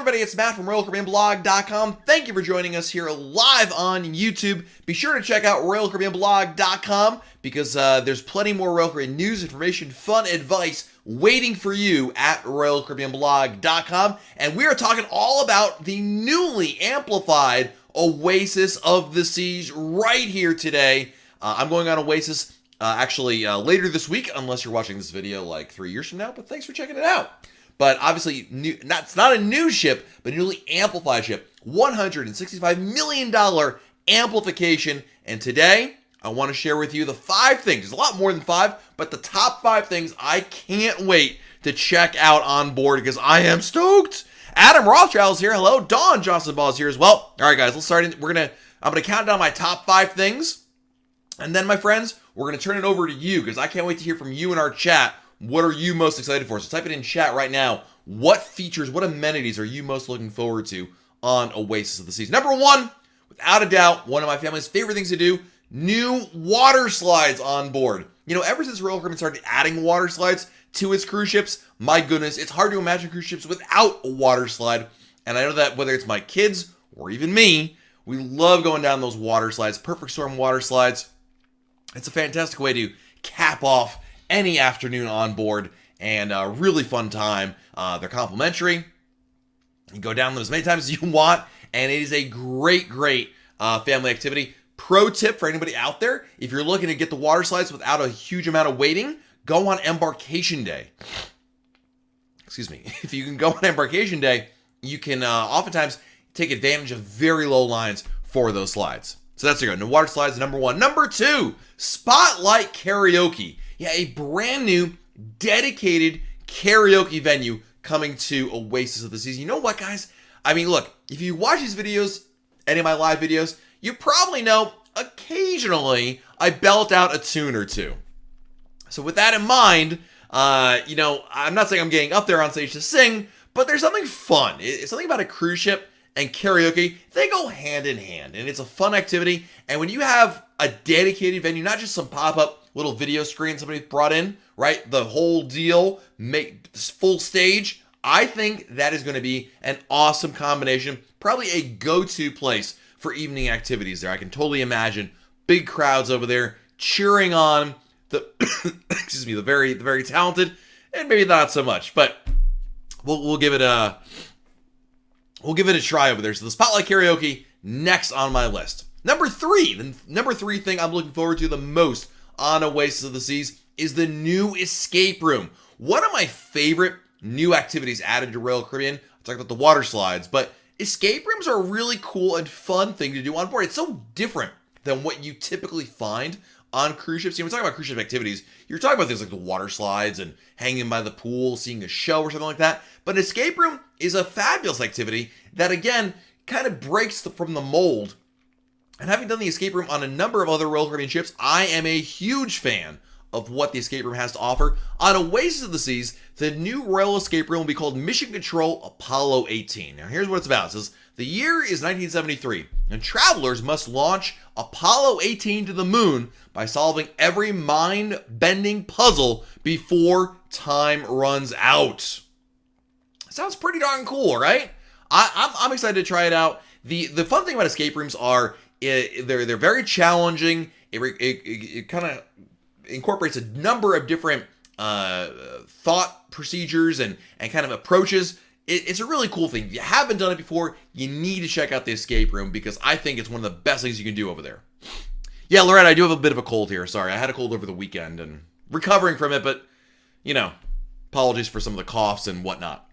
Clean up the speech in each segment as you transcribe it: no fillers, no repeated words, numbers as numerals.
everybody, it's Matt from RoyalCaribbeanBlog.com. Thank you for joining us here live on YouTube. Be sure to check out RoyalCaribbeanBlog.com because there's plenty more Royal Caribbean news, information, fun advice waiting for you at RoyalCaribbeanBlog.com. And we are talking all about the newly amplified Oasis of the Seas right here today. I'm going on Oasis later this week, unless you're watching this video like 3 years from now, but thanks for checking it out. But obviously, it's not a new ship, but a newly amplified ship. $165 million amplification. And today, I want to share with you the 5 things. There's a lot more than 5, but the top 5 things I can't wait to check out on board because I am stoked. Adam Rothschild's here. Hello. Dawn Johnson-Ball is here as well. All right, guys, let's start. I'm going to count down my top 5 things. And then, my friends, we're going to turn it over to you because I can't wait to hear from you in our chat. What are you most excited for? So type it in chat right now. What features, what amenities are you most looking forward to on Oasis of the Seas? Number 1, without a doubt, one of my family's favorite things to do, new water slides on board. You know, ever since Royal Caribbean started adding water slides to its cruise ships, my goodness, it's hard to imagine cruise ships without a water slide. And I know that whether it's my kids or even me, we love going down those water slides, perfect storm water slides. It's a fantastic way to cap off any afternoon on board and a really fun time. They're complimentary. You can go down them as many times as you want, and it is a great family activity. Pro tip for anybody out there, if you're looking to get the water slides without a huge amount of waiting, go on embarkation day. Excuse me. If you can go on embarkation day, you can oftentimes take advantage of very low lines for those slides. So that's good. No water slides, number 1. Number 2, Spotlight Karaoke. Yeah, a brand new, dedicated karaoke venue coming to Oasis of the Seas. You know what, guys? I mean, look, if you watch these videos, any of my live videos, you probably know occasionally I belt out a tune or two. So with that in mind, I'm not saying I'm getting up there on stage to sing, but there's something fun. It's something about a cruise ship and karaoke. They go hand in hand, and it's a fun activity. And when you have a dedicated venue, not just some pop-up little video screen somebody brought in, right? The whole deal, make full stage. I think that is going to be an awesome combination. Probably a go-to place for evening activities there. I can totally imagine big crowds over there cheering on the the very talented, and maybe not so much, but we'll give it a try over there. So the Spotlight Karaoke next on my list. Number 3, the number 3 thing I'm looking forward to the most on Oasis of the Seas is the new escape room. One of my favorite new activities added to Royal Caribbean. I talked about the water slides, but escape rooms are a really cool and fun thing to do on board. It's so different than what you typically find on cruise ships. You know, we're talking about cruise ship activities. You're talking about things like the water slides and hanging by the pool, seeing a show or something like that. But an escape room is a fabulous activity that, again, kind of breaks from the mold. And having done the escape room on a number of other Royal Caribbean ships, I am a huge fan of what the escape room has to offer. On Oasis of the Seas, the new Royal Escape Room will be called Mission Control Apollo 18. Now, here's what it's about. It says, the year is 1973, and travelers must launch Apollo 18 to the moon by solving every mind-bending puzzle before time runs out. Sounds pretty darn cool, right? I'm excited to try it out. The fun thing about escape rooms are they're very challenging. It kind of incorporates a number of different thought procedures and kind of approaches. It's a really cool thing. If you haven't done it before, you need to check out the escape room because I think it's one of the best things you can do over there. Yeah, Loretta, I do have a bit of a cold here. Sorry, I had a cold over the weekend and recovering from it, but, apologies for some of the coughs and whatnot.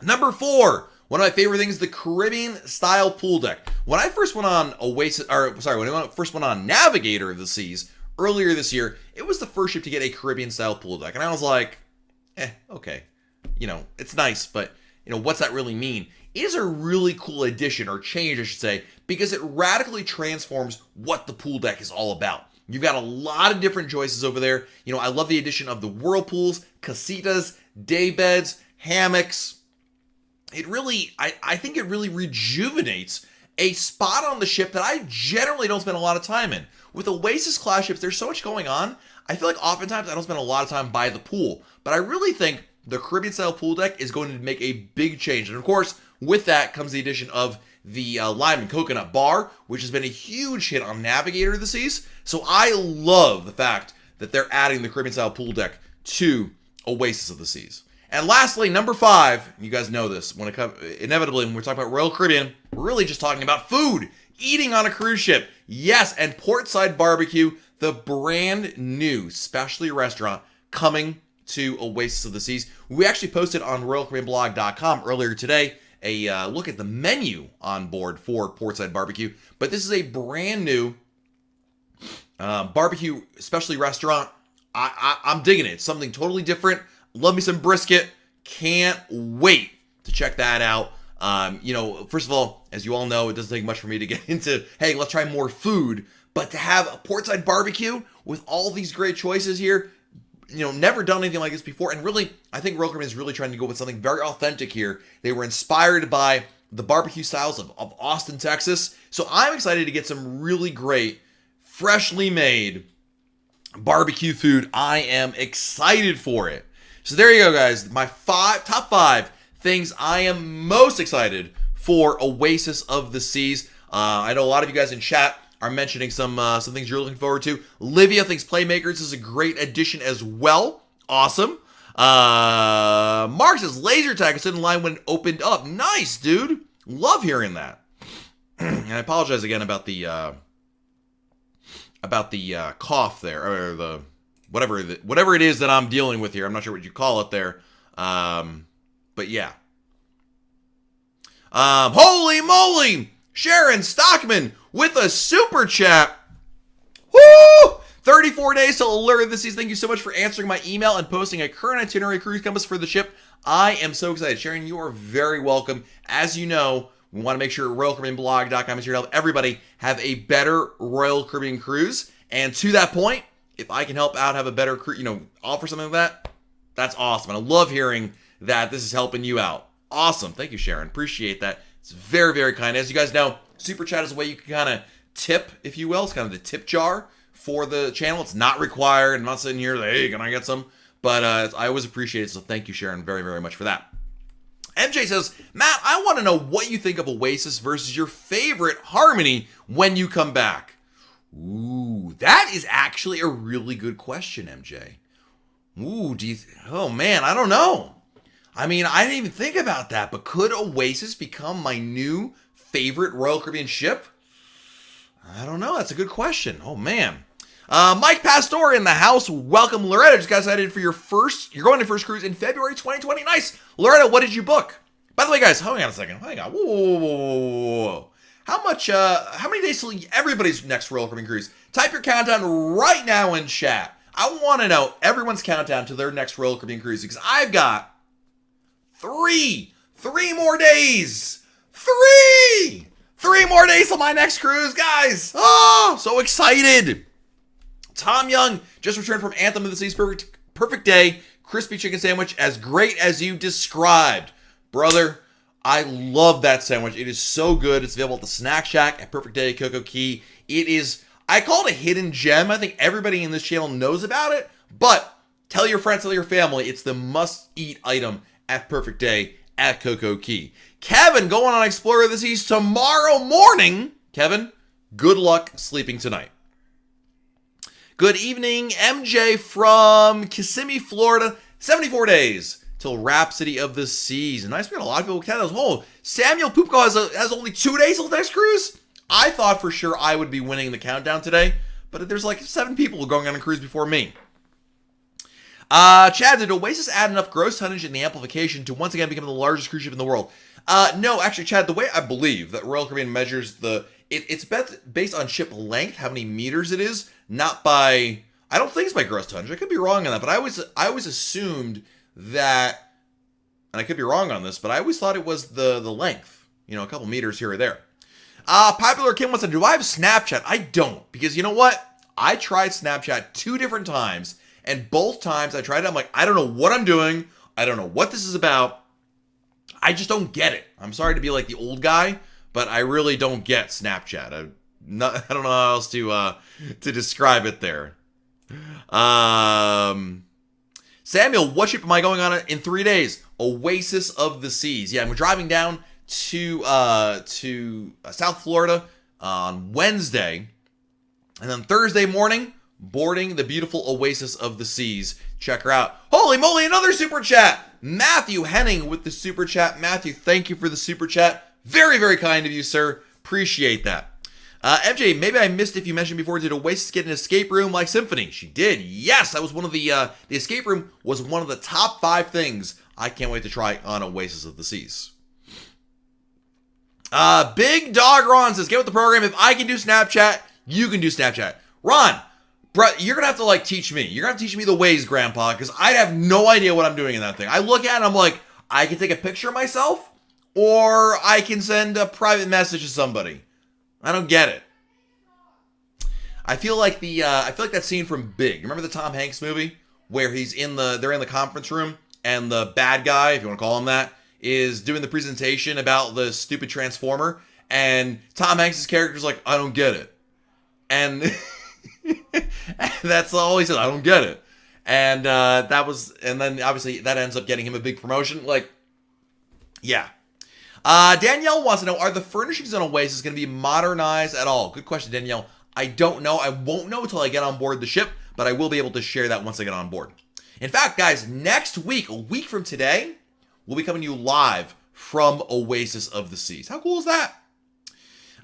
Number 4, one of my favorite things, the Caribbean-style pool deck. When I first went on first went on Navigator of the Seas earlier this year, it was the first ship to get a Caribbean-style pool deck. And I was like, okay. It's nice, but, what's that really mean? It is a really cool addition, or change, I should say, because it radically transforms what the pool deck is all about. You've got a lot of different choices over there. I love the addition of the whirlpools, casitas, day beds, hammocks. I think it really rejuvenates a spot on the ship that I generally don't spend a lot of time in. With Oasis class ships, there's so much going on. I feel like oftentimes I don't spend a lot of time by the pool, but I really think the Caribbean-style pool deck is going to make a big change. And of course, with that comes the addition of the lime and coconut bar, which has been a huge hit on Navigator of the Seas. So I love the fact that they're adding the Caribbean-style pool deck to Oasis of the Seas. And lastly, number 5, you guys know this, when it comes, inevitably, when we're talking about Royal Caribbean, we're really just talking about food, eating on a cruise ship. Yes, and Portside BBQ, the brand new specialty restaurant coming to Oasis of the Seas. We actually posted on RoyalCaribbeanBlog.com earlier today a look at the menu on board for Portside BBQ, but this is a brand new barbecue specialty restaurant. I'm digging it. It's something totally different. Love me some brisket. Can't wait to check that out. First of all, as you all know, it doesn't take much for me to get into, hey, let's try more food. But to have a Portside BBQ with all these great choices here, never done anything like this before. And really, I think Royal Caribbean is really trying to go with something very authentic here. They were inspired by the barbecue styles of Austin, Texas. So I'm excited to get some really great, freshly made barbecue food. I am excited for it. So there you go, guys. My top 5 things I am most excited for Oasis of the Seas. I know a lot of you guys in chat are mentioning some things you're looking forward to. Livia thinks Playmakers is a great addition as well. Awesome. Mark says laser tag is in line when it opened up. Nice, dude. Love hearing that. And I apologize again about the cough there, or the whatever it is that I'm dealing with here. I'm not sure what you call it there. But yeah. Holy moly! Sharon Stockman with a super chat. Woo! 34 days till Allure of the Seas. Thank you so much for answering my email and posting a current itinerary cruise compass for the ship. I am so excited. Sharon, you are very welcome. As you know, we want to make sure RoyalCaribbeanBlog.com is here to help everybody have a better Royal Caribbean cruise. And to that point, if I can help out have a better cruise, offer something like that, that's awesome. And I love hearing that this is helping you out. Awesome. Thank you, Sharon. Appreciate that. It's very, very kind. As you guys know, Super Chat is a way you can kind of tip, if you will. It's kind of the tip jar for the channel. It's not required. I'm not sitting here like, hey, can I get some? But I always appreciate it. So thank you, Sharon, very, very much for that. MJ says, Matt, I want to know what you think of Oasis versus your favorite Harmony when you come back. Ooh, that is actually a really good question, MJ. Ooh, oh man, I don't know. I mean, I didn't even think about that, but could Oasis become my new favorite Royal Caribbean ship? I don't know. That's a good question. Oh man. Mike Pastor in the house. Welcome, Loretta. Just got excited for you're going to first cruise in February 2020. Nice. Loretta, what did you book? By the way, guys, hang on a second. Hang on. Whoa. How many days till everybody's next Royal Caribbean cruise? Type your countdown right now in chat. I want to know everyone's countdown to their next Royal Caribbean cruise because I've got three more days. Three more days till my next cruise, guys. Oh, so excited. Tom Young just returned from Anthem of the Seas. Perfect day. Crispy chicken sandwich as great as you described. Brother, I love that sandwich. It is so good. It's available at the Snack Shack at Perfect Day, Coco Key. It is, I call it a hidden gem. I think everybody in this channel knows about it, but tell your friends, tell your family. It's the must-eat item at Perfect Day at Coco Key. Kevin going on Explorer of the Seas tomorrow morning. Kevin, good luck sleeping tonight. Good evening, MJ from Kissimmee, Florida. 74 days till Rhapsody of the Seas. Nice, we got a lot of people count as well. Samuel Pupko has only 2 days till the next cruise. I thought for sure I would be winning the countdown today, but there's like 7 people going on a cruise before me. Chad, did Oasis add enough gross tonnage in the amplification to once again become the largest cruise ship in the world? No, actually, Chad, the way I believe that Royal Caribbean measures it's based on ship length, how many meters it is, not by, I don't think it's by gross tonnage. I could be wrong on that, but I always assumed that, and I could be wrong on this, but I always thought it was the length, a couple meters here or there. Popular Kim wants to, do I have Snapchat? I don't, because you know what? I tried Snapchat 2 different times, and both times I tried it, I'm like, I don't know what I'm doing. I don't know what this is about. I just don't get it. I'm sorry to be like the old guy, but I really don't get Snapchat. I don't know how else to describe it there. Samuel, what ship am I going on in 3 days? Oasis of the Seas. Yeah, I'm driving down to South Florida on Wednesday, and then Thursday morning, boarding the beautiful Oasis of the Seas. Check her out. Holy moly, another super chat! Matthew Henning with the super chat. Matthew, thank you for the super chat. Very, very kind of you, sir. Appreciate that. MJ, maybe I missed if you mentioned before, did Oasis get an escape room like Symphony? She did. Yes, that was one of the escape room was one of the top 5 things I can't wait to try on Oasis of the Seas. Big Dog Ron says, get with the program. If I can do Snapchat, you can do Snapchat. Ron, bro, you're going to have to like teach me. You're going to have to teach me the ways, Grandpa, because I have no idea what I'm doing in that thing. I look at it and I'm like, I can take a picture of myself or I can send a private message to somebody. I don't get it. I feel like that scene from Big. Remember the Tom Hanks movie where they're in the conference room and the bad guy, if you want to call him that, is doing the presentation about the stupid Transformer, and Tom Hanks' character's like, I don't get it. And that's all he said, I don't get it. And then obviously that ends up getting him a big promotion. Like, yeah. Danielle wants to know, are the furnishings on Oasis going to be modernized at all? Good question, Danielle. I don't know. I won't know until I get on board the ship, but I will be able to share that once I get on board. In fact, guys, next week, a week from today, we'll be coming to you live from Oasis of the Seas. How cool is that?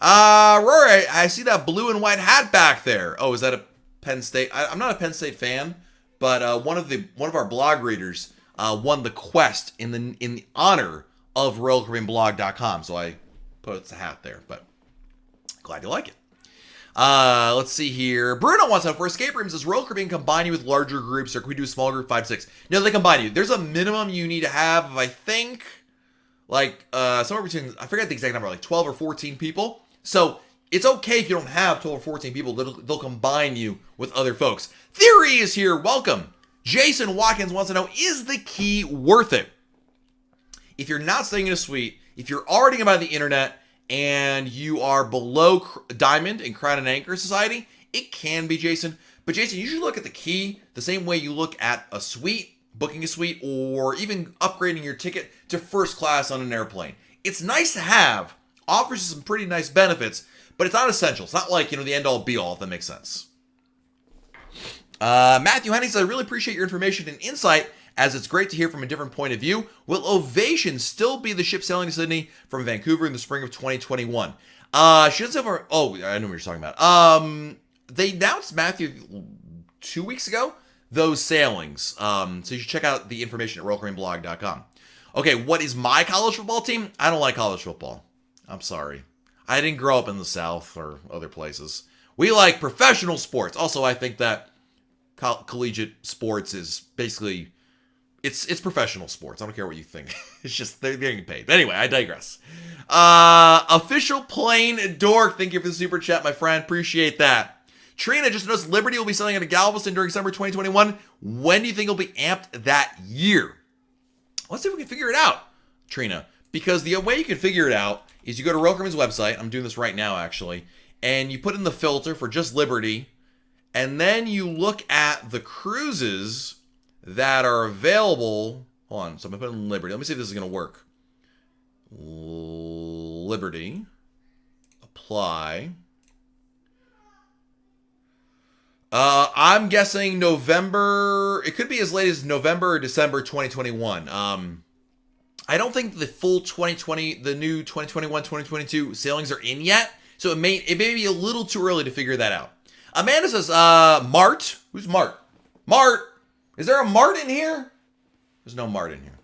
Rory, I see that blue and white hat back there. Oh, is that a Penn State? I'm not a Penn State fan, but one of our blog readers won the quest in the honor of RoyalCaribbeanBlog.com, so I put the hat there, but glad you like it. Let's see here. Bruno wants to know, for escape rooms, does Royal Caribbean combine you with larger groups, or can we do a small group, 5-6? No, they combine you. There's a minimum you need to have, I think, like, somewhere between, I forget the exact number, like 12 or 14 people. So it's okay if you don't have 12 or 14 people. They'll combine you with other folks. Theory is here. Welcome. Jason Watkins wants to know, is the key worth it? If you're not staying in a suite, if you're already going to buy the internet, and you are below Diamond and Crown and Anchor Society, it can be, Jason. But Jason, you should look at the key the same way you look at a suite, booking a suite, or even upgrading your ticket to first class on an airplane. It's nice to have, offers you some pretty nice benefits, but it's not essential. It's not like, the end-all be-all, if that makes sense. Matthew Henning says, I really appreciate your information and insight, as it's great to hear from a different point of view. Will Ovation still be the ship sailing to Sydney from Vancouver in the spring of 2021? She doesn't have oh, I know what you're talking about. They announced, Matthew, 2 weeks ago, those sailings. So you should check out the information at RoyalCaribbeanBlog.com. Okay, what is my college football team? I don't like college football. I'm sorry. I didn't grow up in the South or other places. We like professional sports. Also, I think that collegiate sports is basically... It's professional sports. I don't care what you think. It's just they're getting paid. But anyway, I digress. Official Plain Dork, thank you for the super chat, my friend. Appreciate that. Trina just noticed Liberty will be selling at Galveston during summer 2021. When do you think it'll be amped that year? Let's see if we can figure it out, Trina. Because the way you can figure it out is you go to Royal Caribbean's website. I'm doing this right now, actually. And you put in the filter for just Liberty. And then you look at the cruises that are available. Hold on, so I'm going to put in Liberty. Let me see if this is going to work. Liberty. Apply. I'm guessing November. It could be as late as November or December 2021. I don't think the full 2020, the new 2021, 2022 sailings are in yet. So it may be a little too early to figure that out. Amanda says, Mart. Who's Mart? Mart. Is there a Mart in here? There's no Mart in here.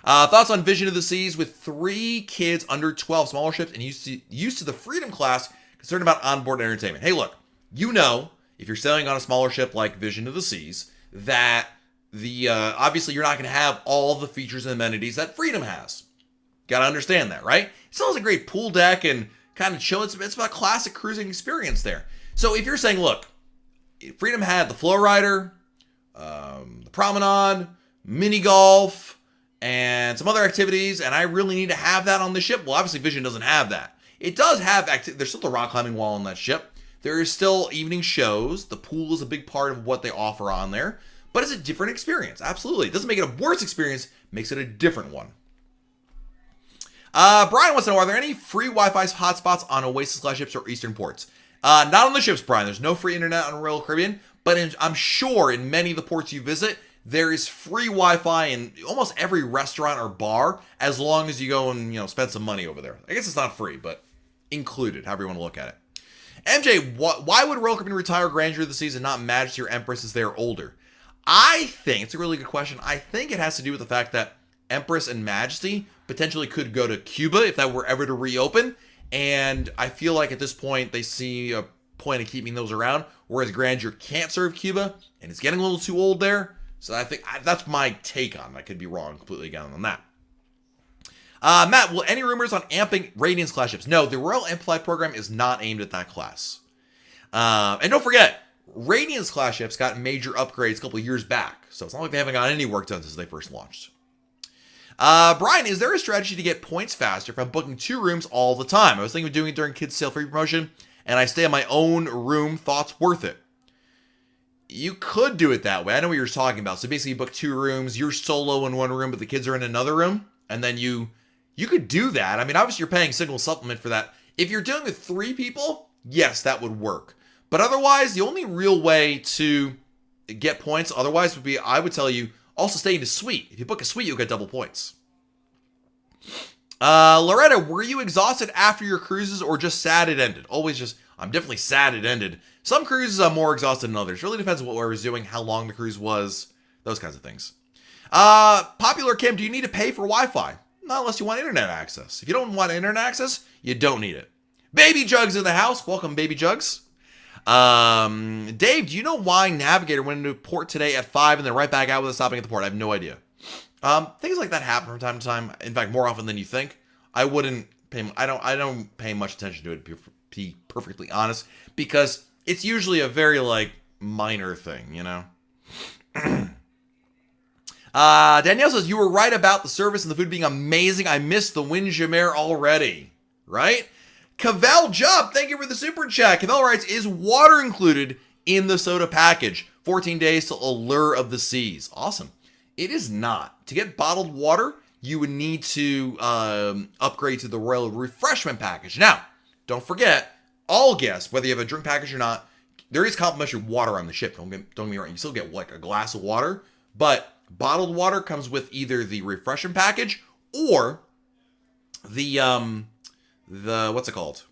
Thoughts on Vision of the Seas with 3 kids under 12, smaller ships, and used to the Freedom class, concerned about onboard entertainment. Hey, look, if you're sailing on a smaller ship like Vision of the Seas, that obviously you're not going to have all the features and amenities that Freedom has. Got to understand that, right? It still has a great pool deck and kind of chill. It's about classic cruising experience there. So if you're saying, look, Freedom had the Flow Rider, the Promenade, mini golf, and some other activities, and I really need to have that on the ship. Well, obviously Vision doesn't have that. It does have there's still the rock climbing wall on that ship. There is still evening shows. The pool is a big part of what they offer on there. but it's a different experience. Absolutely. It doesn't make it a worse experience, makes it a different one. Brian wants to know, are there any free Wi-Fi hotspots on Oasis ships or Eastern ports? Not on the ships, Brian. There's no free internet on Royal Caribbean, but I'm sure in many of the ports you visit, there is free Wi-Fi in almost every restaurant or bar, as long as you go and, spend some money over there. I guess it's not free, but included, however you want to look at it. MJ, why would Royal Caribbean retire Grandeur this season, not Majesty or Empress, as they are older? I think, it's a really good question, I think it has to do with the fact that Empress and Majesty potentially could go to Cuba if that were ever to reopen, and I feel like at this point they see a point of keeping those around, whereas Grandeur can't serve Cuba, and it's getting a little too old there, so I think that's my take on it. I could be wrong completely again on that. Matt, will any rumors on amping Radiance class ships? No, the Royal Amplified program is not aimed at that class. And don't forget, Radiance class ships got major upgrades a couple of years back, so it's not like they haven't got any work done since they first launched. Brian, is there a strategy to get points faster if I'm booking 2 rooms all the time? I was thinking of doing it during Kids Sail Free promotion, and I stay in my own room. Thoughts worth it? You could do it that way. I know what you're talking about. So basically you book 2 rooms, you're solo in one room, but the kids are in another room, and then you could do that. I mean, obviously you're paying single supplement for that. If you're doing it with 3 people, yes, that would work. But otherwise, the only real way to get points otherwise would be, I would tell you, also stay in a suite. If you book a suite, you'll get double points. Loretta, were you exhausted after your cruises or just sad it ended? I'm definitely sad it ended. Some cruises I'm more exhausted than others. Really depends on what I was doing, how long the cruise was, those kinds of things. Popular Kim, do you need to pay for Wi-Fi? Not unless you want internet access. If you don't want internet access, you don't need it. Baby Jugs in the house. Welcome, Baby Jugs. Dave, do you know why Navigator went into port today at 5 and then right back out without stopping at the port? I have no idea. Things like that happen from time to time. In fact, more often than you think. I don't pay much attention to it, to be perfectly honest, because it's usually a very minor thing, Danielle says, you were right about the service and the food being amazing. I missed the Windjammer already. Right? Cavell Jump, thank you for the super chat. Cavell writes, is water included in the soda package? 14 days to Allure of the Seas. Awesome. It is not. To get bottled water, you would need to upgrade to the Royal Refreshment package. Now, don't forget, all guests, whether you have a drink package or not, there is complimentary water on the ship. Don't get me wrong. You still get a glass of water, but bottled water comes with either the Refreshment package or the what's it called?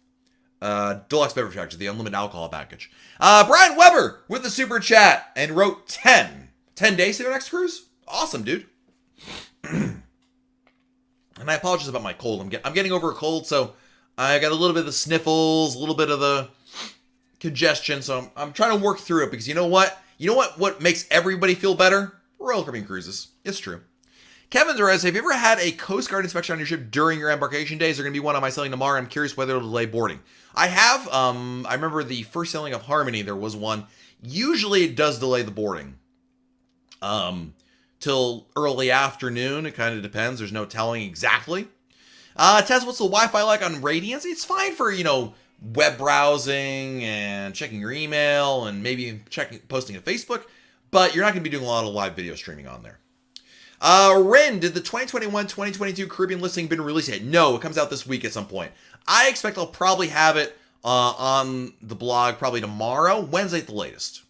Deluxe beverage package, the unlimited alcohol package. Brian Weber with the super chat and wrote 10 days to their next cruise. Awesome, dude. And I apologize about my cold. I'm getting over a cold, so I got a little bit of the sniffles, a little bit of the congestion. So I'm trying to work through it because you know what? What makes everybody feel better? Royal Caribbean cruises. It's true. Kevin Torres, have you ever had a Coast Guard inspection on your ship during your embarkation days? They're going to be one on my sailing tomorrow. I'm curious whether it'll delay boarding. I have. I remember the first sailing of Harmony, there was one. Usually it does delay the boarding. Till early afternoon. It kind of depends. There's no telling exactly. Tess, what's the Wi-Fi like on Radiance? It's fine for, web browsing and checking your email and maybe posting to Facebook, but you're not going to be doing a lot of live video streaming on there. Rin, did the 2021-2022 Caribbean listing been released yet? No, it comes out this week at some point. I expect I'll probably have it on the blog probably tomorrow, Wednesday at the latest.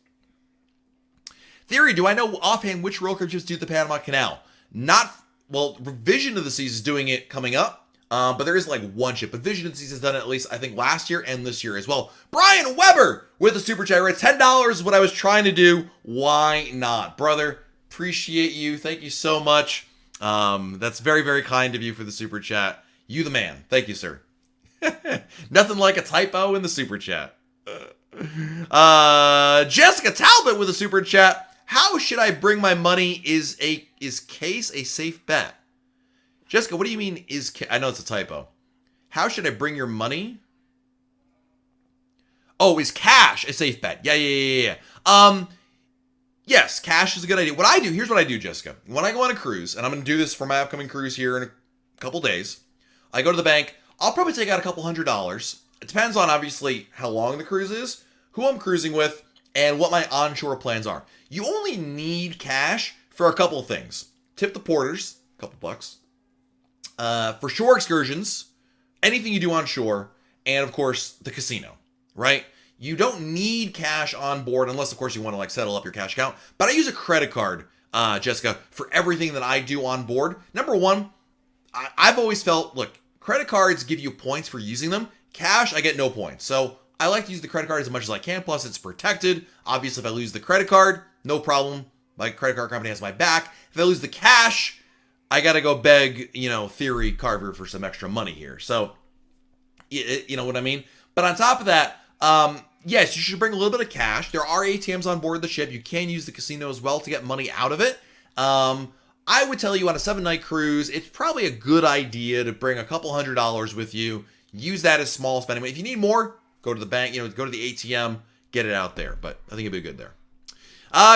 Theory, do I know offhand which Royal Caribbean ships do the Panama Canal? Vision of the Seas is doing it coming up, but there is one ship. But Vision of the Seas has done it at least, I think, last year and this year as well. Brian Weber with the super chat, right? $10 is what I was trying to do. Why not? Brother, appreciate you. Thank you so much. That's very, very kind of you for the super chat. You the man. Thank you, sir. Nothing like a typo in the super chat. Jessica Talbot with a super chat. How should I bring my money? Is case a safe bet? Jessica, what do you mean I know it's a typo. How should I bring your money? Oh, is cash a safe bet? Yeah. Yes, cash is a good idea. Here's what I do, Jessica. When I go on a cruise, and I'm going to do this for my upcoming cruise here in a couple days, I go to the bank. I'll probably take out a couple $100. It depends on, obviously, how long the cruise is, who I'm cruising with, and what my onshore plans are. You only need cash for a couple of things. Tip the porters, a couple bucks. For shore excursions, anything you do on shore, and of course, the casino, right? You don't need cash on board unless, of course, you want to like settle up your cash account. But I use a credit card, Jessica, for everything that I do on board. Number one, I've always felt, look, credit cards give you points for using them. Cash, I get no points. So I like to use the credit card as much as I can. Plus, it's protected. Obviously, if I lose the credit card, no problem. My credit card company has my back. If I lose the cash, I got to go beg, Theory Carver for some extra money here. So, you know what I mean? But on top of that, yes, you should bring a little bit of cash. There are ATMs on board the ship. You can use the casino as well to get money out of it. I would tell you on a 7-night cruise, it's probably a good idea to bring a couple $100 with you. Use that as small spending. If you need more, go to the bank, go to the ATM, get it out there. But I think it'd be good there.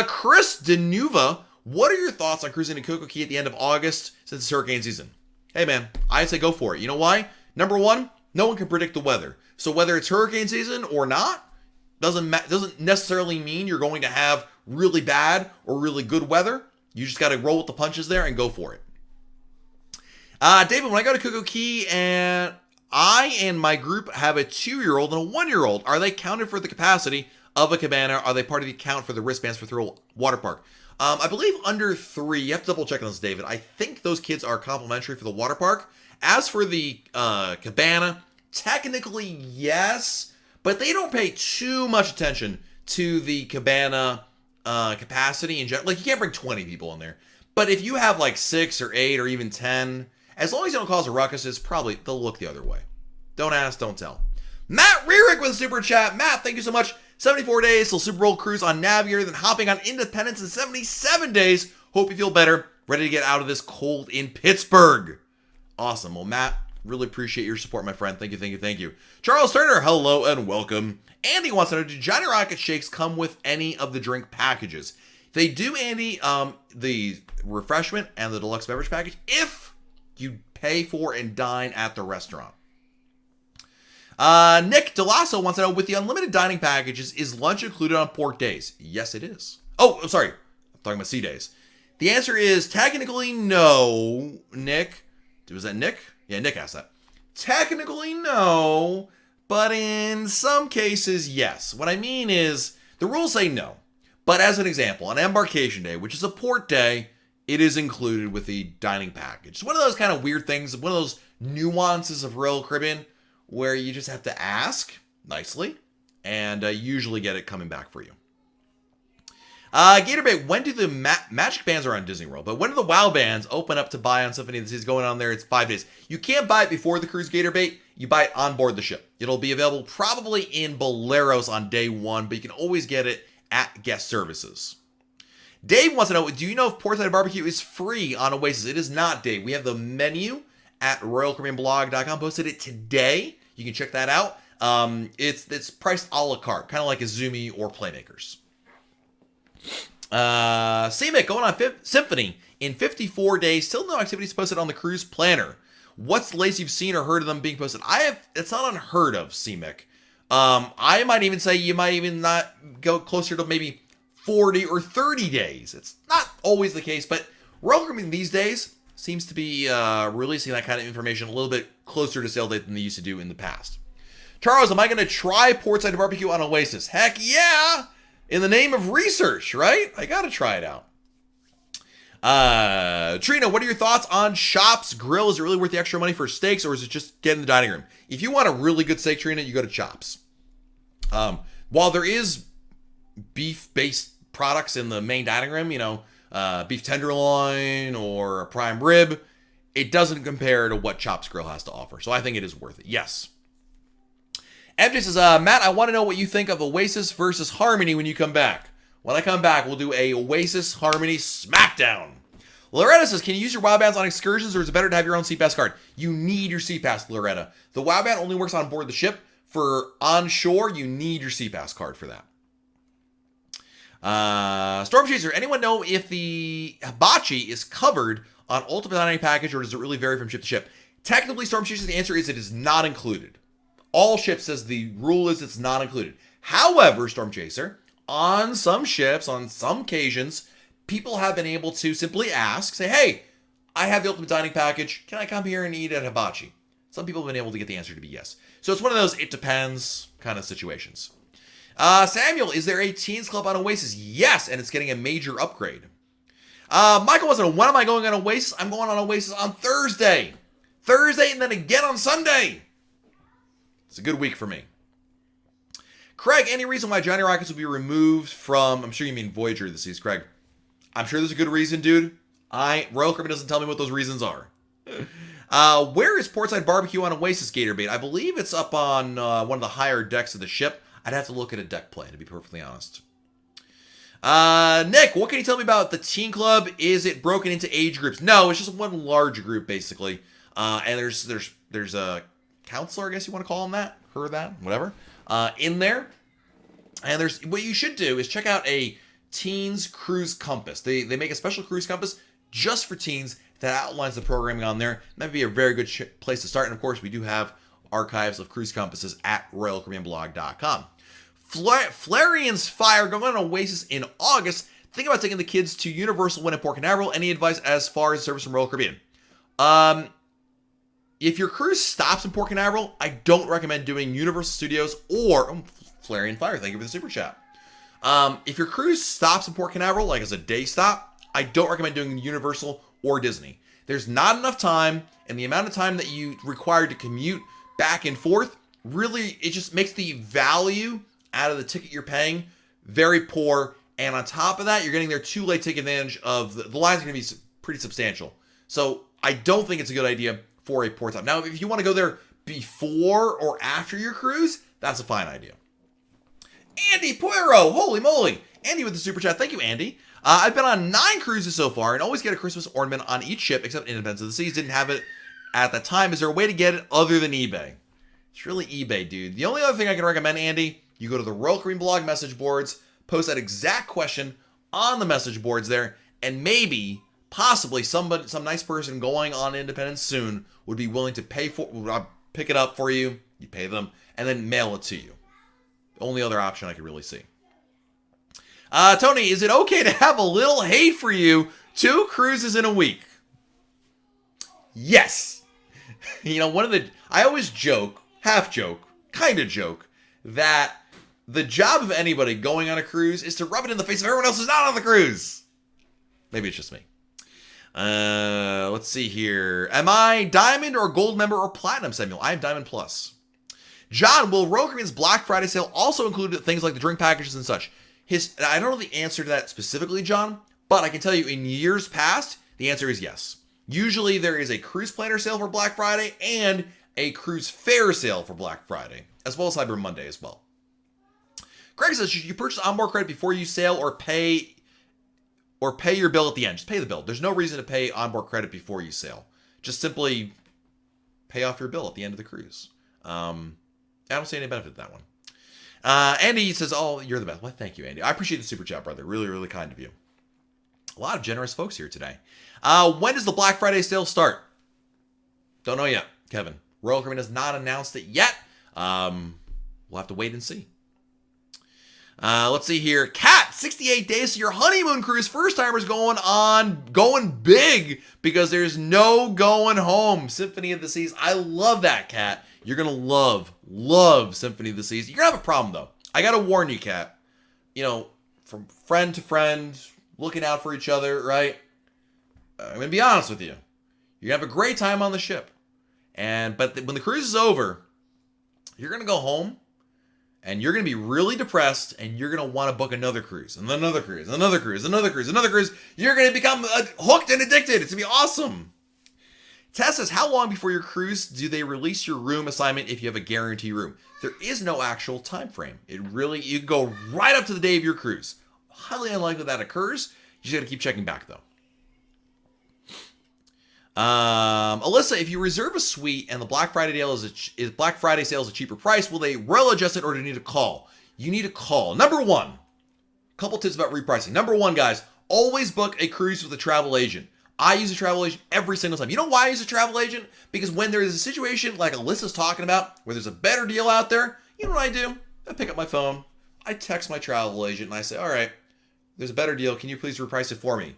Chris Denuva, what are your thoughts on cruising to Coco Key at the end of August since it's hurricane season? Hey man, I'd say go for it. You know why? Number one, no one can predict the weather. So whether it's hurricane season or not, doesn't necessarily mean you're going to have really bad or really good weather. You just got to roll with the punches there and go for it. David, when I go to Coco Key and I and my group have a 2-year-old and a 1-year-old, are they counted for the capacity of a cabana? Are they part of the count for the wristbands for Thrill Water Park? I believe under 3, you have to double check on this, David. I think those kids are complimentary for the water park. As for the cabana, technically yes, but they don't pay too much attention to the cabana capacity in general. Like, you can't bring 20 people in there. But if you have like 6 or 8 or even 10, as long as you don't cause a ruckus, they'll look the other way. Don't ask, don't tell. Matt Rearick with a super chat. Matt, thank you so much. 74 days till Super Bowl cruise on Navigator, then hopping on Independence in 77 days. Hope you feel better. Ready to get out of this cold in Pittsburgh. Awesome. Well, Matt, really appreciate your support, my friend. Thank you, thank you, thank you. Charles Turner, hello and welcome. Andy wants to know, do Johnny Rocket shakes come with any of the drink packages? They do, Andy, the refreshment and the deluxe beverage package, if you pay for and dine at the restaurant. Nick DeLasso wants to know, with the unlimited dining packages, is lunch included on port days? Yes, it is. Oh, I'm sorry. I'm talking about sea days. The answer is technically no, Nick. Was that Nick? Yeah, Nick asked that. Technically no, but in some cases, yes. What I mean is, the rules say no. But as an example, on embarkation day, which is a port day, it is included with the dining package. It's one of those kind of weird things, one of those nuances of Royal Caribbean, where you just have to ask nicely and usually get it coming back for you. Gatorbait, when do the Magic Bands are on Disney World, but when do the WoW Bands open up to buy on Symphony of the Seas going on there? It's 5 days. You can't buy it before the cruise, Gatorbait. You buy it on board the ship. It'll be available probably in Boleros on day 1, but you can always get it at guest services. Dave wants to know, do you know if Portside BBQ is free on Oasis? It is not, Dave. We have the menu at royalcaribbeanblog.com. Posted it today. You can check that out. It's priced a la carte, kind of like Izumi or Playmakers. CMIC going on Symphony in 54 days. Still no activities posted on the cruise planner. What's the latest you've seen or heard of them being posted? It's not unheard of, CMIC. I might even say you might even not go closer to maybe 40 or 30 days. It's not always the case, but Royal Caribbean these days seems to be releasing that kind of information a little bit closer to sale date than they used to do in the past. Charles, am I going to try Portside BBQ on Oasis? Heck yeah! In the name of research, right? I got to try it out. Trina, what are your thoughts on Chops Grill? Is it really worth the extra money for steaks, or is it just get in the dining room? If you want a really good steak, Trina, you go to Chops. While there is beef-based products in the main dining room, beef tenderloin or a prime rib, it doesn't compare to what Chops Grill has to offer. So I think it is worth it. Yes. MJ says, Matt, I want to know what you think of Oasis versus Harmony when you come back. When I come back, we'll do a Oasis Harmony Smackdown. Loretta says, can you use your WoW Bands on excursions, or is it better to have your own SeaPass card? You need your SeaPass, Loretta. The WoW Band only works on board the ship. For onshore, you need your SeaPass card for that. Storm Chaser, anyone know if the hibachi is covered on Ultimate Dining Package, or does it really vary from ship to ship? Technically, Storm Chaser, the answer is it is not included. All ships says the rule is it's not included. However, Storm Chaser, on some ships, on some occasions, people have been able to simply ask, say, hey, I have the ultimate dining package. Can I come here and eat at Hibachi? Some people have been able to get the answer to be yes. So it's one of those it depends kind of situations. Samuel, is there a teens club on Oasis? Yes, and it's getting a major upgrade. Michael wants to know, when am I going on Oasis? I'm going on Oasis on Thursday. Thursday and then again on Sunday. It's a good week for me. Craig, any reason why Johnny Rockets will be removed from, I'm sure you mean Voyager this season, Craig. I'm sure there's a good reason, dude. Royal Caribbean doesn't tell me what those reasons are. Where is Portside BBQ on Oasis Gator Bait? I believe it's up on one of the higher decks of the ship. I'd have to look at a deck plan, to be perfectly honest. Nick, what can you tell me about the teen club? Is it broken into age groups? No, it's just one large group, basically. And there's a counselor, I guess you want to call him that, her that, whatever, in there. And there's what you should do is check out a teens cruise compass. They make a special cruise compass just for teens that outlines the programming on there. That would be a very good place to start. And of course, we do have archives of cruise compasses at royalcaribbeanblog.com. Flarian's Fire going on Oasis in August. Think about taking the kids to Universal when in Port Canaveral. Any advice as far as service from Royal Caribbean? If your cruise stops in Port Canaveral, I don't recommend doing Universal Studios or Flarian Fire. Thank you for the super chat. If your cruise stops in Port Canaveral, like as a day stop, I don't recommend doing Universal or Disney. There's not enough time, and the amount of time that you require to commute back and forth, really, it just makes the value out of the ticket you're paying very poor. And on top of that, you're getting there too late to take advantage of the lines are going to be pretty substantial. So I don't think it's a good idea for a port stop. Now, if you want to go there before or after your cruise, that's a fine idea. Andy Puero, holy moly. Andy with the super chat. Thank you, Andy. I've been on 9 cruises so far and always get a Christmas ornament on each ship except Independence of the Seas. Didn't have it at the time. Is there a way to get it other than eBay? It's really eBay, dude. The only other thing I can recommend, Andy, you go to the Royal Caribbean blog message boards, post that exact question on the message boards there, and maybe, possibly, some nice person going on Independence soon would be willing to pick it up for you, you pay them, and then mail it to you. The only other option I could really see. Tony, is it okay to have a little hate for you 2 cruises in a week? Yes. You know, I always joke, half joke, kind of joke, that the job of anybody going on a cruise is to rub it in the face of everyone else who's not on the cruise. Maybe it's just me. Let's see here. Am I Diamond or Gold member or Platinum, Samuel? I am Diamond Plus. John, will Royal Caribbean's Black Friday sale also include things like the drink packages and such? I don't know the answer to that specifically, John, but I can tell you in years past, the answer is yes. Usually there is a cruise planner sale for Black Friday and a cruise fare sale for Black Friday, as well as Cyber Monday as well. Greg says, should you purchase onboard credit before you sail or pay your bill at the end? Just pay the bill. There's no reason to pay onboard credit before you sail. Just simply pay off your bill at the end of the cruise. I don't see any benefit to that one. Andy says, oh, you're the best. Well, thank you, Andy. I appreciate the super chat, brother. Really, really kind of you. A lot of generous folks here today. When does the Black Friday sale start? Don't know yet, Kevin. Royal Caribbean has not announced it yet. We'll have to wait and see. Let's see here. Kat, 68 days to your honeymoon cruise. First timers going big because there's no going home. Symphony of the Seas. I love that, Kat. You're going to love Symphony of the Seas. You're going to have a problem, though. I got to warn you, Kat. You know, from friend to friend, looking out for each other, right? I'm going to be honest with you. You're going to have a great time on the ship. But when the cruise is over, you're going to go home, and you're going to be really depressed, and you're going to want to book another cruise, and another cruise, another cruise, another cruise, another cruise. You're going to become hooked and addicted. It's going to be awesome. Tess says, how long before your cruise do they release your room assignment if you have a guarantee room? There is no actual time frame. You go right up to the day of your cruise. Highly unlikely that occurs. You just got to keep checking back, though. Alyssa, if you reserve a suite and the Black Friday sale is a cheaper price, will they rail adjust it or do you need to call? You need to call. Number one, couple tips about repricing. Number one, guys, always book a cruise with a travel agent. I use a travel agent every single time. You know why I use a travel agent? Because when there is a situation like Alyssa's talking about, where there's a better deal out there, you know what I do? I pick up my phone, I text my travel agent and I say, all right, there's a better deal. Can you please reprice it for me?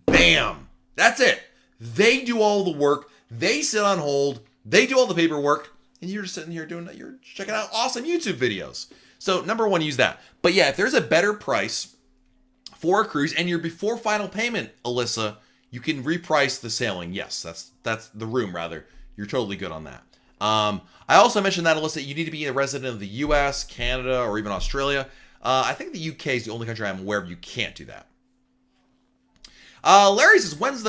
Bam! That's it. They do all the work. They sit on hold. They do all the paperwork. And you're just sitting here you're checking out awesome YouTube videos. So number one, use that. But yeah, if there's a better price for a cruise and you're before final payment, Alyssa, you can reprice the sailing. Yes, that's the room rather. You're totally good on that. I also mentioned that, Alyssa, you need to be a resident of the US, Canada, or even Australia. I think the UK is the only country I'm aware of you can't do that. Larry says, when is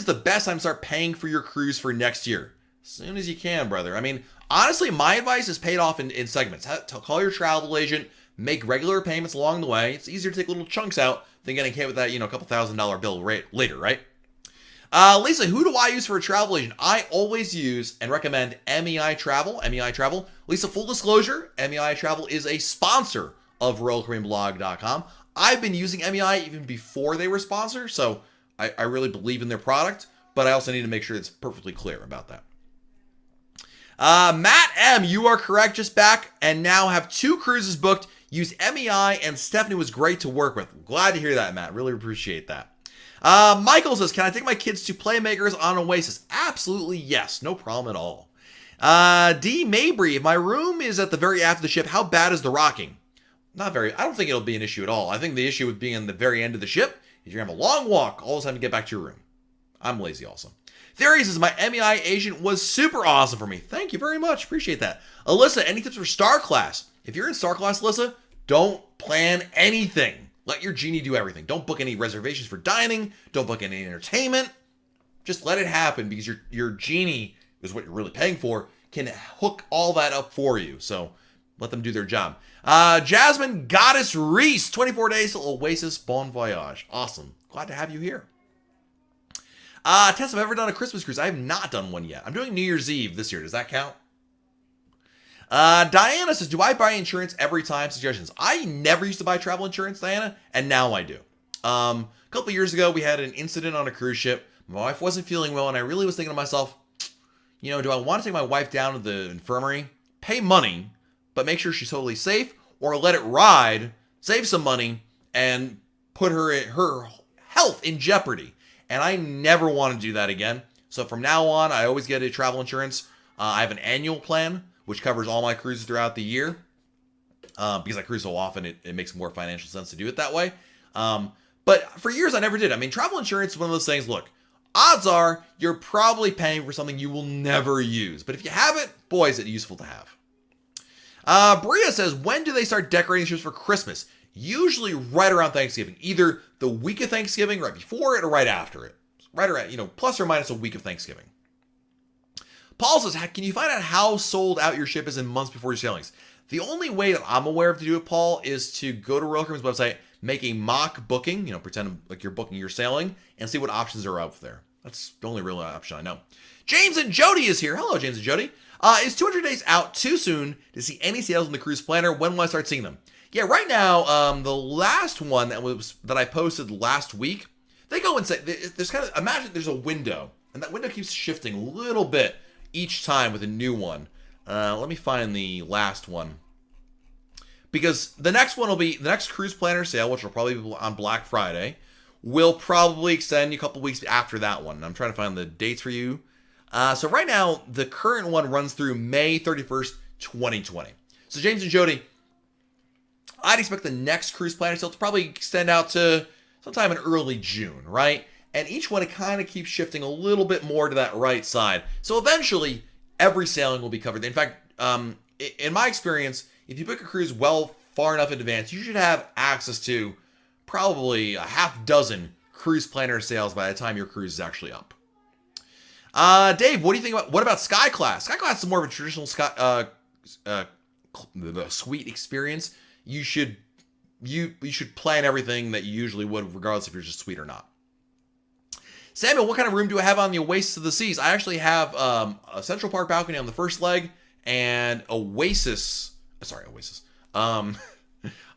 the best time to start paying for your cruise for next year? As soon as you can, brother. I mean, honestly, my advice is paid off in segments. Call your travel agent, make regular payments along the way. It's easier to take little chunks out than getting hit with that, a couple $1,000 bill later, right? Lisa, who do I use for a travel agent? I always use and recommend MEI Travel. MEI Travel. Lisa, full disclosure, MEI Travel is a sponsor of RoyalCaribbeanBlog.com. I've been using MEI even before they were sponsor, so I really believe in their product, but I also need to make sure it's perfectly clear about that. Matt M, you are correct. Just back and now have 2 cruises booked. Use MEI and Stephanie was great to work with. Glad to hear that, Matt. Really appreciate that. Michael says, can I take my kids to Playmakers on Oasis? Absolutely yes. No problem at all. D. Mabry, if my room is at the very aft of the ship, how bad is the rocking? Not very. I don't think it'll be an issue at all. I think the issue with being in the very end of the ship is you're going to have a long walk all the time to get back to your room. I'm lazy also. Theory says, my MEI agent was super awesome for me. Thank you very much. Appreciate that. Alyssa, any tips for Star Class? If you're in Star Class, Alyssa, don't plan anything. Let your genie do everything. Don't book any reservations for dining. Don't book any entertainment. Just let it happen because your genie is what you're really paying for, can hook all that up for you. So let them do their job. Jasmine Goddess Reese, 24 days till Oasis. Bon voyage. Awesome. Glad to have you here. Tess, have I ever done a Christmas cruise? I have not done one yet. I'm doing New Year's Eve this year. Does that count? Diana says, do I buy insurance every time? Suggestions. I never used to buy travel insurance, Diana, and now I do. A couple years ago, we had an incident on a cruise ship. My wife wasn't feeling well, and I really was thinking to myself, do I want to take my wife down to the infirmary, pay money, but make sure she's totally safe, or let it ride, save some money, and put her health in jeopardy? And I never want to do that again. So from now on, I always get a travel insurance. I have an annual plan, which covers all my cruises throughout the year. Because I cruise so often, it makes more financial sense to do it that way. But for years, I never did. I mean, travel insurance is one of those things, look, odds are you're probably paying for something you will never use. But if you have it, boy, is it useful to have. Bria says, when do they start decorating ships for Christmas? Usually right around Thanksgiving. Either the week of Thanksgiving, right before it, or right after it. Right around, plus or minus a week of Thanksgiving. Paul says, can you find out how sold out your ship is in months before your sailings? The only way that I'm aware of to do it, Paul, is to go to Royal Caribbean's website, make a mock booking, pretend like you're booking your sailing, and see what options are out there. That's the only real option I know. James and Jody is here. Hello, James and Jody. Is 200 days out too soon to see any sales in the cruise planner? When will I start seeing them? Yeah, right now, the last one that I posted last week, they go and say, there's imagine there's a window, and that window keeps shifting a little bit each time with a new one. Let me find the last one. Because the next cruise planner sale, which will probably be on Black Friday, will probably extend a couple weeks after that one. I'm trying to find the dates for you. So right now, the current one runs through May 31st, 2020. So James and Jody, I'd expect the next cruise planner sale to probably extend out to sometime in early June, right? And each one, it kind of keeps shifting a little bit more to that right side. So eventually, every sailing will be covered. In fact, in my experience, if you book a cruise far enough in advance, you should have access to probably a half dozen cruise planner sales by the time your cruise is actually up. Dave, what do you think what about Sky Class? Sky Class is more of a traditional suite experience. You should plan everything that you usually would, regardless if you're just suite or not. Samuel, what kind of room do I have on the Oasis of the Seas? I actually have a Central Park balcony on the first leg and Oasis,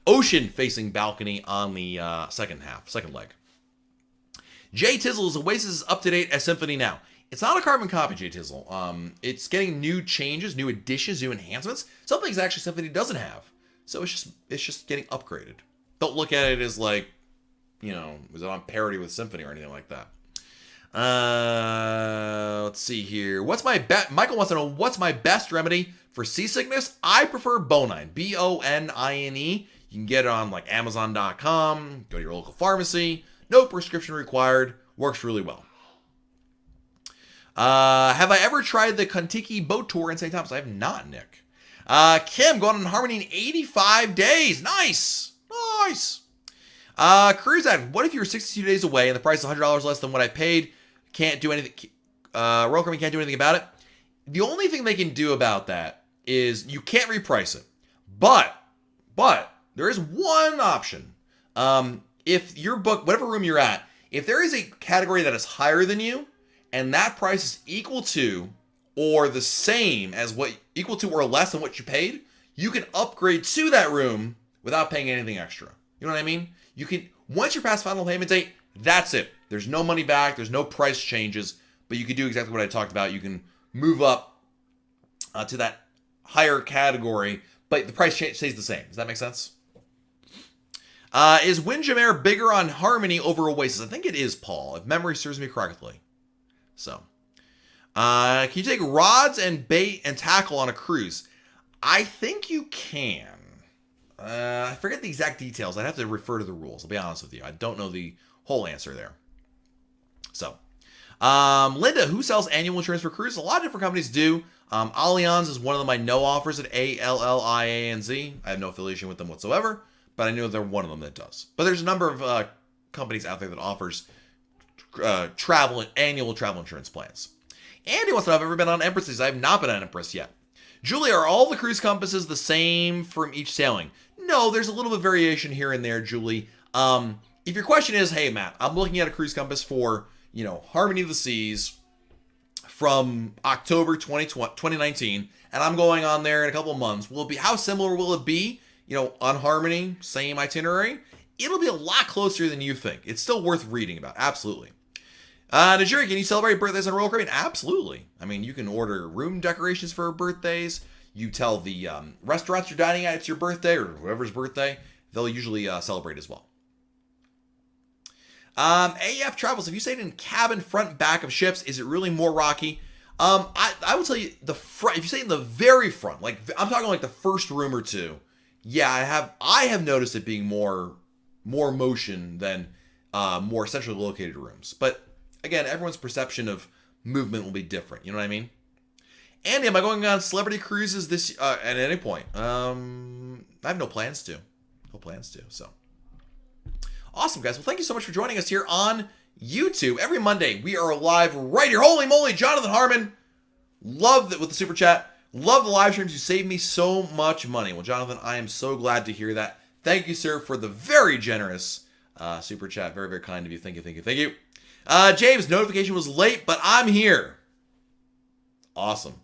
ocean-facing balcony on the second leg. Jay Tizzle, is Oasis up to date as Symphony now? It's not a carbon copy, Jay Tizzle. It's getting new changes, new additions, new enhancements. Some things actually Symphony doesn't have. So it's just getting upgraded. Don't look at it as like, was it on parity with Symphony or anything like that. Let's see here. Michael wants to know, what's my best remedy for seasickness? I prefer Bonine. Bonine. You can get it on like Amazon.com. Go to your local pharmacy. No prescription required. Works really well. Have I ever tried the Kontiki boat tour in St. Thomas? I have not, Nick. Kim, going on Harmony in 85 days. Nice. Cruise ad. What if you're 62 days away and the price is $100 less than what I paid? Can't do anything. Royal Caribbean can't do anything about it. The only thing they can do about that is you can't reprice it. But there is one option. If you're booked, whatever room you're at, if there is a category that is higher than you, and that price is equal to or the same as equal to or less than what you paid, you can upgrade to that room without paying anything extra. You know what I mean? You can, once you're past final payment date, that's it. There's no money back. There's no price changes, but you can do exactly what I talked about. You can move up to that higher category, but the price stays the same. Does that make sense? Is Windjam Air bigger on Harmony over Oasis? I think it is, Paul, if memory serves me correctly. So, can you take rods and bait and tackle on a cruise? I think you can. I forget the exact details. I'd have to refer to the rules. I'll be honest with you. I don't know the whole answer there. So, Linda, who sells annual insurance for cruises? A lot of different companies do. Allianz is one of them I know offers it, Allianz. I have no affiliation with them whatsoever, but I know they're one of them that does. But there's a number of companies out there that offers annual travel insurance plans. Andy wants to know if I've ever been on Empresses. I have not been on Empress yet. Julie, are all the cruise compasses the same from each sailing? No, there's a little bit of variation here and there, Julie. If your question is, hey, Matt, I'm looking at a cruise compass for, Harmony of the Seas from October 2019, and I'm going on there in a couple of months. How similar will it be, on Harmony, same itinerary? It'll be a lot closer than you think. It's still worth reading about. Absolutely. Nigeria, can you celebrate birthdays on Royal Caribbean? Absolutely. I mean, you can order room decorations for birthdays. You tell the restaurants you're dining at it's your birthday or whoever's birthday. They'll usually celebrate as well. AF Travels, if you stayed in cabin front and back of ships, is it really more rocky? I will tell you, the front, if you stay in the very front, like I'm talking like the first room or two, yeah, I have noticed it being more motion than more centrally located rooms. But again, everyone's perception of movement will be different. You know what I mean? Andy, am I going on celebrity cruises this at any point? I have no plans to. So awesome, guys. Well, thank you so much for joining us here on YouTube. Every Monday, we are live right here. Holy moly, Jonathan Harmon. Love that with the super chat. Love the live streams. You saved me so much money. Well, Jonathan, I am so glad to hear that. Thank you, sir, for the very generous super chat. Very, very kind of you. Thank you. James, notification was late, but I'm here. Awesome.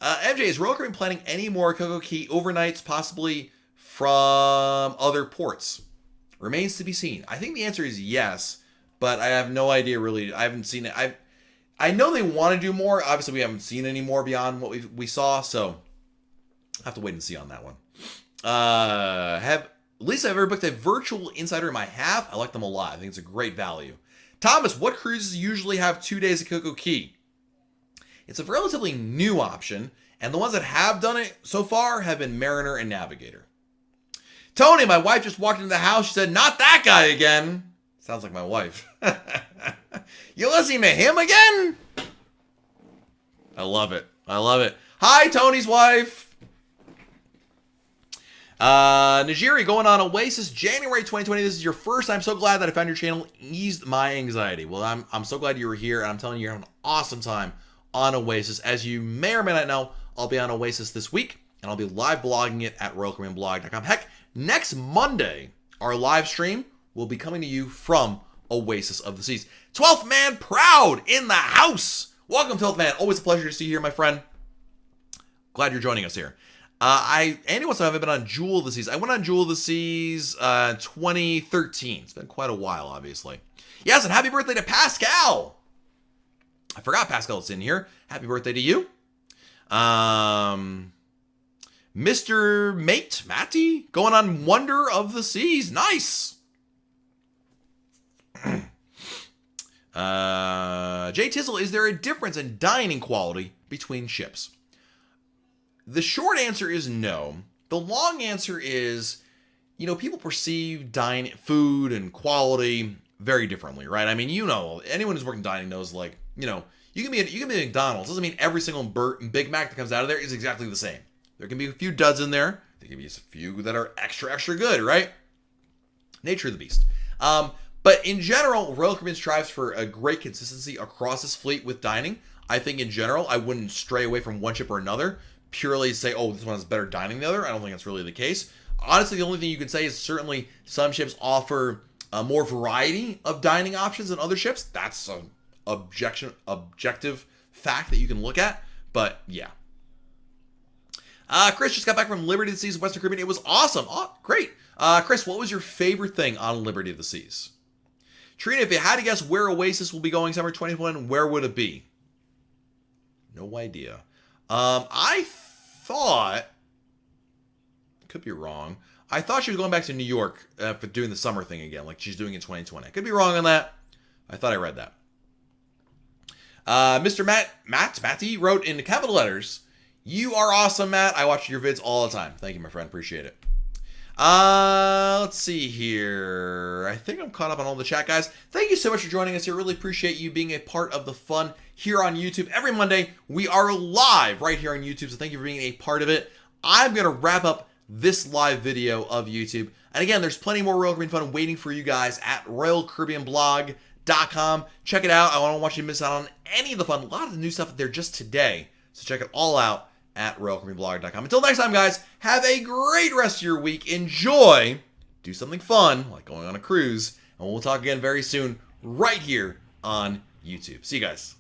MJ, is Royal Caribbean planning any more Coco Key overnights, possibly from other ports? Remains to be seen. I think the answer is yes, but I have no idea really. I haven't seen it. I know they want to do more. Obviously, we haven't seen any more beyond what we saw, so I have to wait and see on that one. At least I've ever booked a virtual insider room. I have. I like them a lot. I think it's a great value. Thomas, what cruises usually have 2 days of Coco Key? It's a relatively new option, and the ones that have done it so far have been Mariner and Navigator. Tony, my wife just walked into the house. She said, not that guy again. Sounds like my wife. You listening to him again? I love it. Hi, Tony's wife. Najiri, going on Oasis, January 2020. This is your first. I'm so glad that I found your channel. Eased my anxiety. Well, I'm so glad you were here, and I'm telling you, you're having an awesome time on Oasis. As you may or may not know, I'll be on Oasis this week, and I'll be live blogging it at royalcaribbeanblog.com. Heck, next Monday, our live stream will be coming to you from Oasis of the Seas. 12th Man Proud in the house. Welcome, 12th Man. Always a pleasure to see you here, my friend. Glad you're joining us here. Andy wants to know if I've been on Jewel of the Seas. I went on Jewel of the Seas 2013. It's been quite a while, obviously. Yes, and happy birthday to Pascal. I forgot Pascal's in here. Happy birthday to you. Mr. Matty, going on Wonder of the Seas. Nice. Jay Tizzle, is there a difference in dining quality between ships? The short answer is no. The long answer is, people perceive food and quality very differently, right? I mean, anyone who's working dining knows, you can be at McDonald's. Doesn't mean every single Big Mac that comes out of there is exactly the same. There can be a few duds in there. There can be a few that are extra, extra good, right? Nature of the beast. But in general, Royal Caribbean strives for a great consistency across its fleet with dining. I think in general, I wouldn't stray away from one ship or another purely say, oh, this one has better dining than the other. I don't think that's really the case. Honestly, the only thing you can say is certainly some ships offer more variety of dining options than other ships. That's an objective fact that you can look at. But yeah. Chris just got back from Liberty of the Seas, Western Caribbean. It was awesome. Oh, great. Chris, what was your favorite thing on Liberty of the Seas? Trina, if you had to guess where Oasis will be going summer 2021, where would it be? No idea. I thought, could be wrong, I thought she was going back to New York for doing the summer thing again, like she's doing in 2020. I could be wrong on that. I thought I read that. Mr. Matty wrote in capital letters, "You are awesome, Matt. I watch your vids all the time." Thank you, my friend. Appreciate it. Let's see here. I think I'm caught up on all the chat, guys. Thank you so much for joining us here. Really appreciate you being a part of the fun here on YouTube. Every Monday, we are live right here on YouTube, so thank you for being a part of it. I'm going to wrap up this live video of YouTube. And again, there's plenty more Royal Caribbean fun waiting for you guys at royalcaribbeanblog.com. Check it out. I don't want you to miss out on any of the fun. A lot of the new stuff there just today. So check it all out at royalcaribbeanblog.com. Until next time, guys, have a great rest of your week. Enjoy. Do something fun, like going on a cruise. And we'll talk again very soon right here on YouTube. See you guys.